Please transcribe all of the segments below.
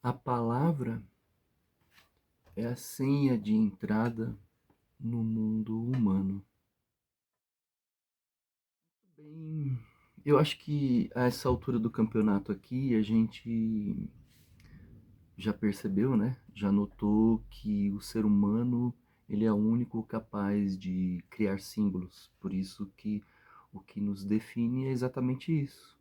A palavra é a senha de entrada no mundo humano. Bem, eu acho que a essa altura do campeonato aqui a gente já percebeu, né? Já notou que o ser humano ele é o único capaz de criar símbolos. Por isso que o que nos define é exatamente isso.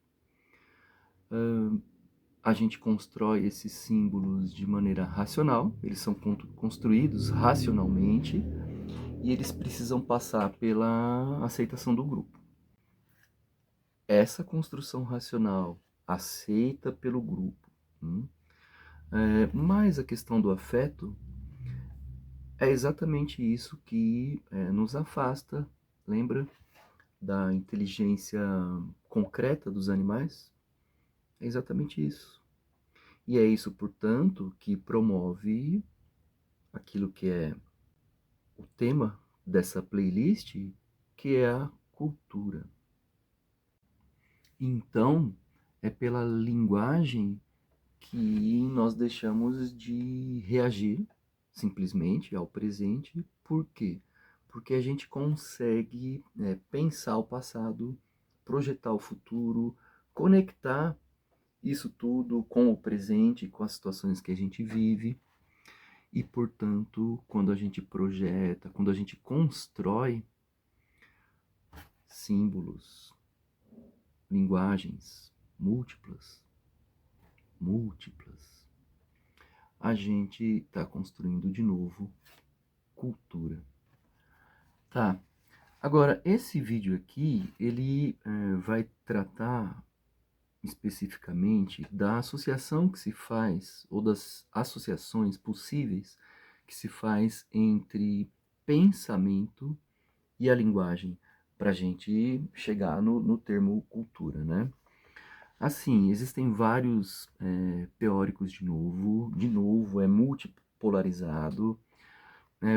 A gente constrói esses símbolos de maneira racional, eles são construídos racionalmente e eles precisam passar pela aceitação do grupo. Essa construção racional aceita pelo grupo, mas a questão do afeto é exatamente isso que nos afasta, lembra, da inteligência concreta dos animais? É exatamente isso. E é isso, portanto, que promove aquilo que é o tema dessa playlist, que é a cultura. Então, é pela linguagem que nós deixamos de reagir simplesmente ao presente. Por quê? Porque a gente consegue pensar o passado, projetar o futuro, conectar isso tudo com o presente, com as situações que a gente vive. E, portanto, quando a gente projeta, quando a gente constrói símbolos, linguagens múltiplas, a gente está construindo de novo cultura. Tá. Agora, esse vídeo aqui, ele vai tratar especificamente da associação que se faz, ou das associações possíveis que se faz entre pensamento e a linguagem, para a gente chegar no termo cultura, né? Assim, existem vários teóricos de novo, é multipolarizado,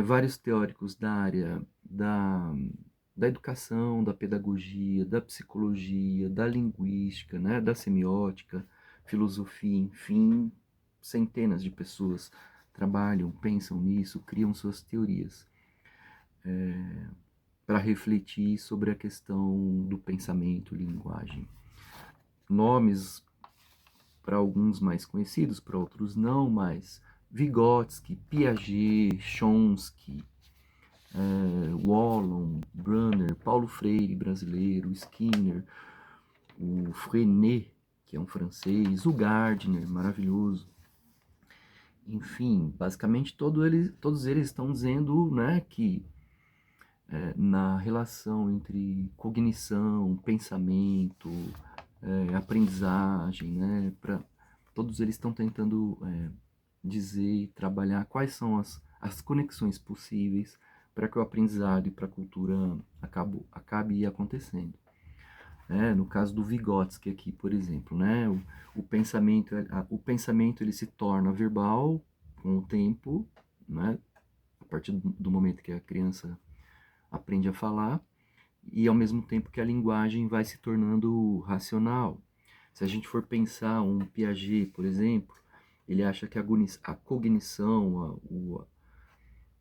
vários teóricos da área da educação, da pedagogia, da psicologia, da linguística, né, da semiótica, filosofia, enfim, centenas de pessoas trabalham, pensam nisso, criam suas teorias para refletir sobre a questão do pensamento e linguagem. Nomes para alguns mais conhecidos, para outros não, mas Vygotsky, Piaget, Chomsky, Wallon, Brunner, Paulo Freire, brasileiro, Skinner, o Freinet, que é um francês, o Gardner, maravilhoso. Enfim, basicamente todos eles estão dizendo, né, que na relação entre cognição, pensamento, aprendizagem, né, todos eles estão tentando dizer, trabalhar quais são as conexões possíveis para que o aprendizado e para a cultura acabe acontecendo. No caso do Vygotsky aqui, por exemplo, né, o pensamento ele se torna verbal com o tempo, né, a partir do momento que a criança aprende a falar, e ao mesmo tempo que a linguagem vai se tornando racional. Se a gente for pensar um Piaget, por exemplo, ele acha que a cognição,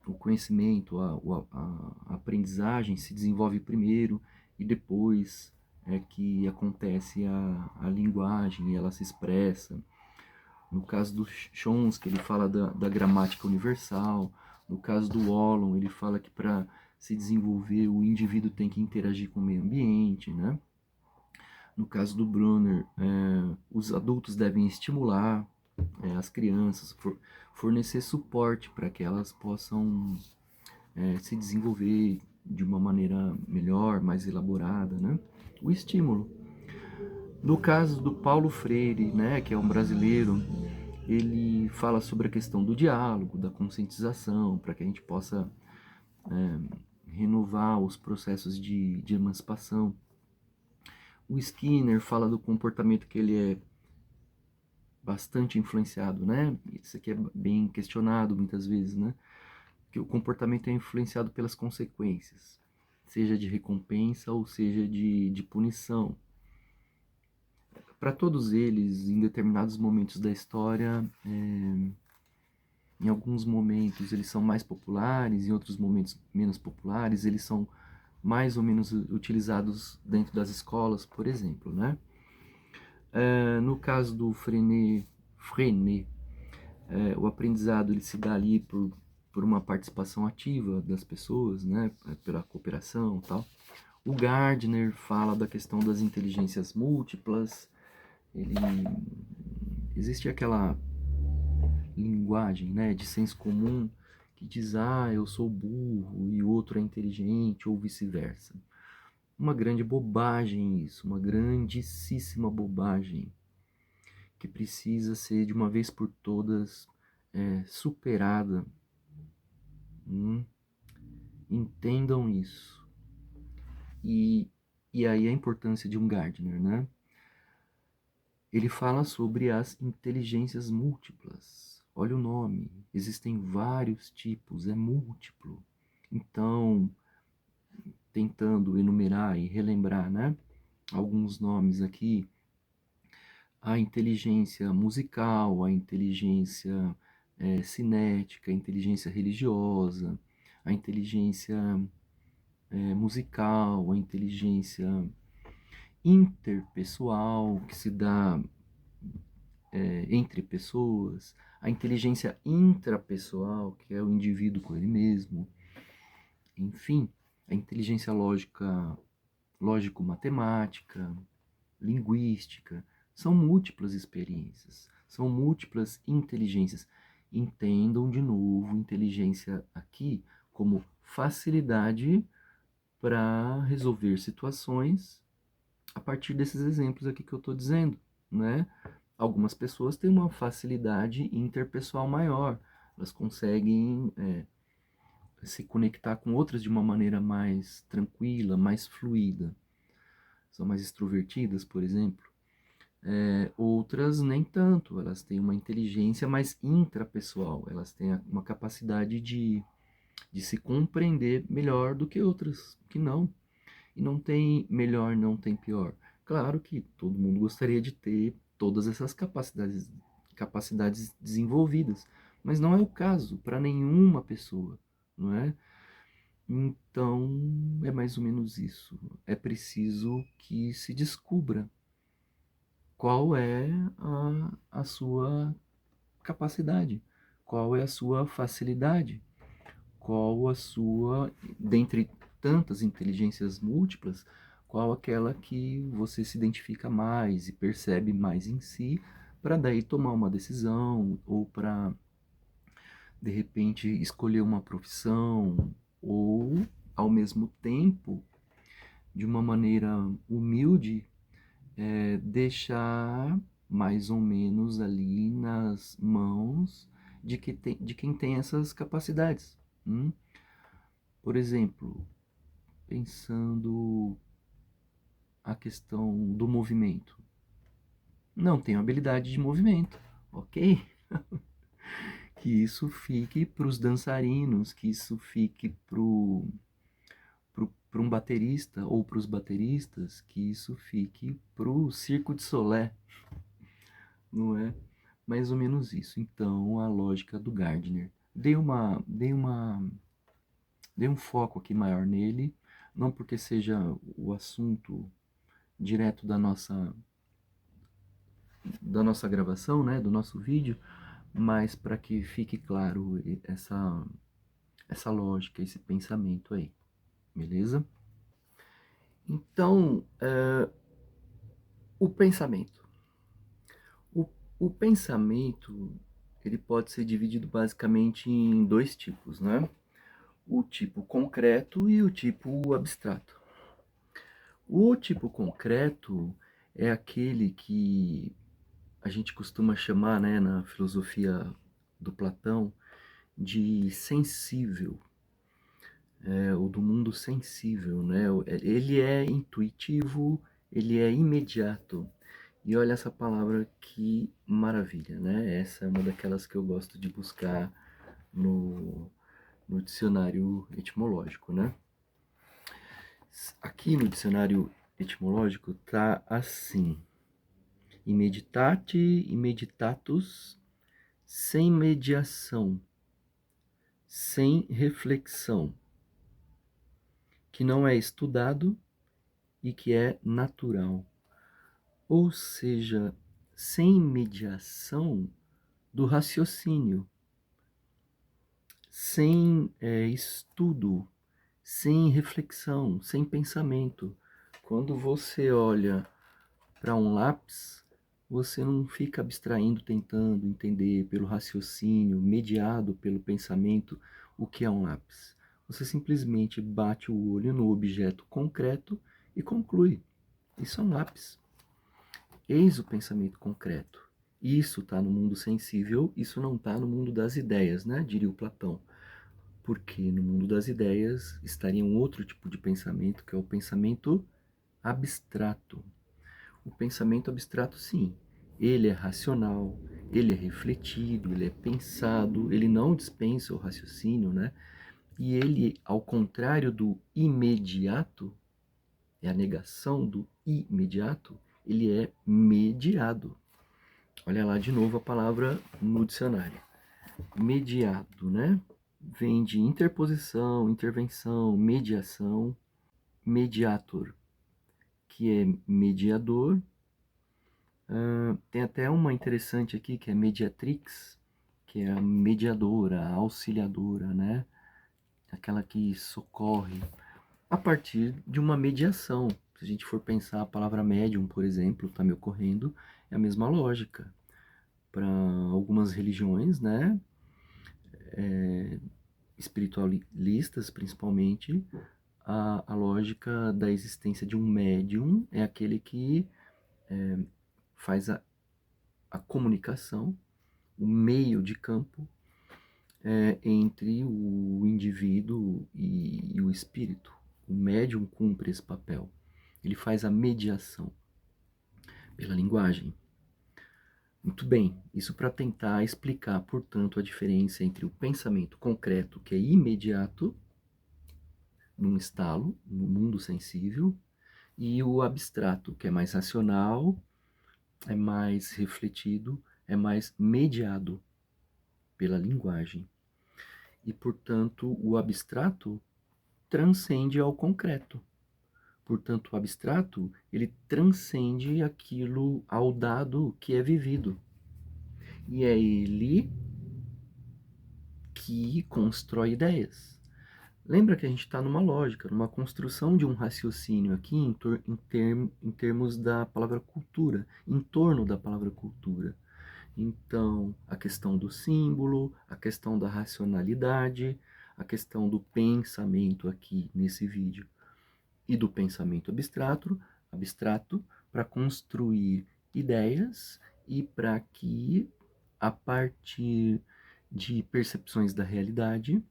o conhecimento, a aprendizagem se desenvolve primeiro e depois é que acontece a linguagem e ela se expressa. No caso do Chomsky, ele fala da gramática universal. No caso do Wallon, ele fala que para se desenvolver o indivíduo tem que interagir com o meio ambiente, né? No caso do Brunner, os adultos devem estimular as crianças, fornecer suporte para que elas possam se desenvolver de uma maneira melhor, mais elaborada, né? O estímulo. No caso do Paulo Freire, né, que é um brasileiro, ele fala sobre a questão do diálogo, da conscientização, para que a gente possa renovar os processos de emancipação. O Skinner fala do comportamento que ele é bastante influenciado, né? Isso aqui é bem questionado muitas vezes, né? Que o comportamento é influenciado pelas consequências, seja de recompensa ou seja de punição. para todos eles, em determinados momentos da história, em alguns momentos eles são mais populares, em outros momentos menos populares, eles são mais ou menos utilizados dentro das escolas, por exemplo, né? No caso do Freinet, o aprendizado ele se dá ali por uma participação ativa das pessoas, né? Pela cooperação e tal. O Gardner fala da questão das inteligências múltiplas. Existe aquela linguagem, né, de senso comum que diz, eu sou burro e o outro é inteligente, ou vice-versa. Uma grande bobagem isso, uma grandíssima bobagem, que precisa ser de uma vez por todas superada. Entendam isso. E aí a importância de um Gardner, né? Ele fala sobre as inteligências múltiplas. Olha o nome, existem vários tipos, é múltiplo. Então, tentando enumerar e relembrar, né, alguns nomes aqui, a inteligência musical, a inteligência cinética, a inteligência religiosa, a inteligência musical, a inteligência interpessoal, que se dá entre pessoas, a inteligência intrapessoal, que é o indivíduo com ele mesmo, enfim, a inteligência lógico-matemática, linguística, são múltiplas experiências, são múltiplas inteligências. Entendam de novo inteligência aqui como facilidade para resolver situações a partir desses exemplos aqui que eu estou dizendo, né? Algumas pessoas têm uma facilidade interpessoal maior, elas conseguem se conectar com outras de uma maneira mais tranquila, mais fluida. São mais extrovertidas, por exemplo. Outras nem tanto, elas têm uma inteligência mais intrapessoal, elas têm uma capacidade de se compreender melhor do que outras que não. E não tem melhor, não tem pior. Claro que todo mundo gostaria de ter todas essas capacidades desenvolvidas, mas não é o caso para nenhuma pessoa, não é? Então, é mais ou menos isso. É preciso que se descubra qual é a sua capacidade, qual é a sua facilidade, qual a sua, dentre tantas inteligências múltiplas, qual aquela que você se identifica mais e percebe mais em si, para daí tomar uma decisão ou para de repente escolher uma profissão ou ao mesmo tempo de uma maneira humilde deixar mais ou menos ali nas mãos de quem tem essas capacidades. Por exemplo, pensando a questão do movimento. Não tenho habilidade de movimento, ok? Que isso fique para os dançarinos, que isso fique para um baterista ou para os bateristas, que isso fique para o Circo de Solé, não é? Mais ou menos isso. Então, a lógica do Gardner. Dei um foco aqui maior nele, não porque seja o assunto direto da nossa gravação, né, do nosso vídeo, mas para que fique claro essa lógica, esse pensamento aí, beleza? Então, o pensamento. O pensamento, ele pode ser dividido basicamente em dois tipos, né? O tipo concreto e o tipo abstrato. O tipo concreto é aquele que a gente costuma chamar, né, na filosofia do Platão, de sensível, ou do mundo sensível, né? Ele é intuitivo, ele é imediato. E olha essa palavra que maravilha, né? Essa é uma daquelas que eu gosto de buscar no dicionário etimológico, né? Aqui no dicionário etimológico tá assim: Imeditate e meditatus, sem mediação, sem reflexão, que não é estudado e que é natural. Ou seja, sem mediação do raciocínio, sem estudo, sem reflexão, sem pensamento. Quando você olha para um lápis, você não fica abstraindo, tentando entender pelo raciocínio, mediado pelo pensamento, o que é um lápis. Você simplesmente bate o olho no objeto concreto e conclui: isso é um lápis. Eis o pensamento concreto. Isso está no mundo sensível, isso não está no mundo das ideias, né? Diria o Platão. Porque no mundo das ideias estaria um outro tipo de pensamento, que é o pensamento abstrato. O pensamento abstrato, sim, ele é racional, ele é refletido, ele é pensado, ele não dispensa o raciocínio, né? E ele, ao contrário do imediato, é a negação do imediato, ele é mediado. Olha lá de novo a palavra no dicionário. Mediado, né? Vem de interposição, intervenção, mediação, mediator, que é mediador. Tem até uma interessante aqui, que é mediatrix, que é a mediadora, a auxiliadora, né? Aquela que socorre a partir de uma mediação. Se a gente for pensar a palavra médium, por exemplo, está me ocorrendo, é a mesma lógica. Para algumas religiões, né? Espiritualistas, principalmente, a lógica da existência de um médium é aquele que faz a comunicação, o meio de campo entre o indivíduo e o espírito. O médium cumpre esse papel. Ele faz a mediação pela linguagem. Muito bem, isso para tentar explicar, portanto, a diferença entre o pensamento concreto, que é imediato, num estalo, no mundo sensível, e o abstrato, que é mais racional, é mais refletido, é mais mediado pela linguagem. E, portanto, o abstrato transcende ao concreto. Portanto, o abstrato, ele transcende aquilo ao dado que é vivido. E é ele que constrói ideias. Lembra que a gente está numa lógica, numa construção de um raciocínio aqui em termos da palavra cultura, em torno da palavra cultura. Então, a questão do símbolo, a questão da racionalidade, a questão do pensamento aqui nesse vídeo e do pensamento abstrato para construir ideias e para que, a partir de percepções da realidade,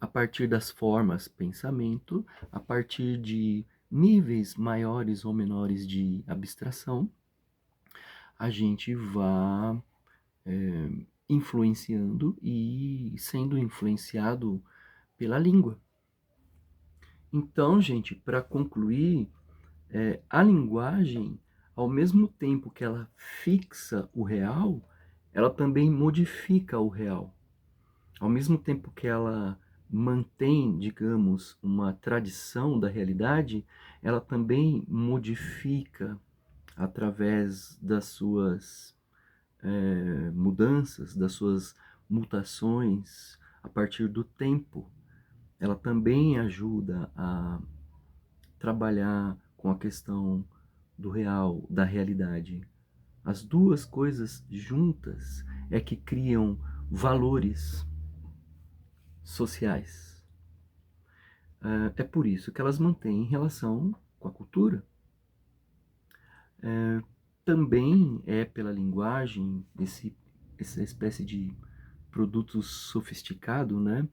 a partir das formas pensamento, a partir de níveis maiores ou menores de abstração, a gente vá influenciando e sendo influenciado pela língua. Então, gente, para concluir, a linguagem, ao mesmo tempo que ela fixa o real, ela também modifica o real. Ao mesmo tempo que ela mantém, digamos, uma tradição da realidade, ela também modifica através das suas mudanças, das suas mutações a partir do tempo. Ela também ajuda a trabalhar com a questão do real, da realidade. As duas coisas juntas é que criam valores sociais. É por isso que elas mantêm relação com a cultura. Também é pela linguagem, essa espécie de produto sofisticado, né,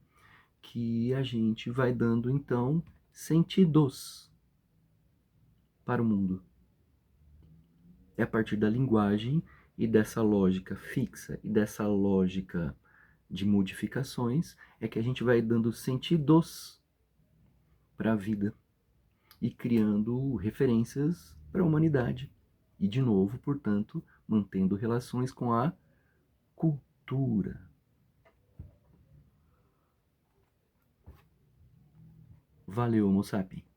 que a gente vai dando, então, sentidos para o mundo. É a partir da linguagem e dessa lógica fixa e dessa lógica de modificações é que a gente vai dando sentidos para a vida e criando referências para a humanidade. E, de novo, portanto, mantendo relações com a cultura. Valeu, Homo sapiens.